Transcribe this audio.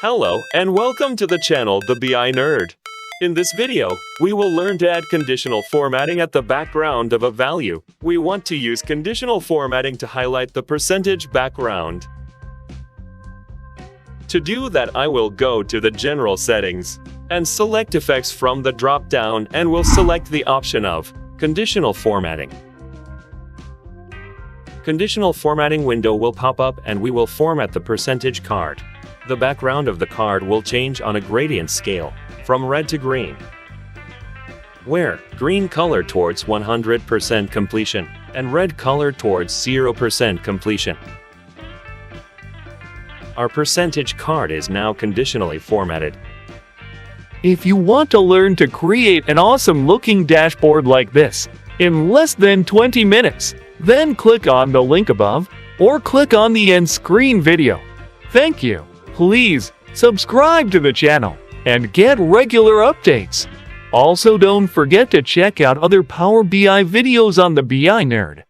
Hello, and welcome to the channel The BI Nerd. In this video, we will learn to add conditional formatting at the background of a value. We want to use conditional formatting to highlight the percentage background. To do that, I will go to the General Settings and select Effects from the drop-down, and will select the option of Conditional Formatting. Conditional formatting window will pop up and we will format the percentage card. The background of the card will change on a gradient scale, from red to green, where green color towards 100% completion and red color towards 0% completion. Our percentage card is now conditionally formatted. If you want to learn to create an awesome looking dashboard like this in less than 20 minutes, then click on the link above or click on the end screen video. Thank you. Please subscribe to the channel and get regular updates. Also, don't forget to check out other Power BI videos on the BI Nerd.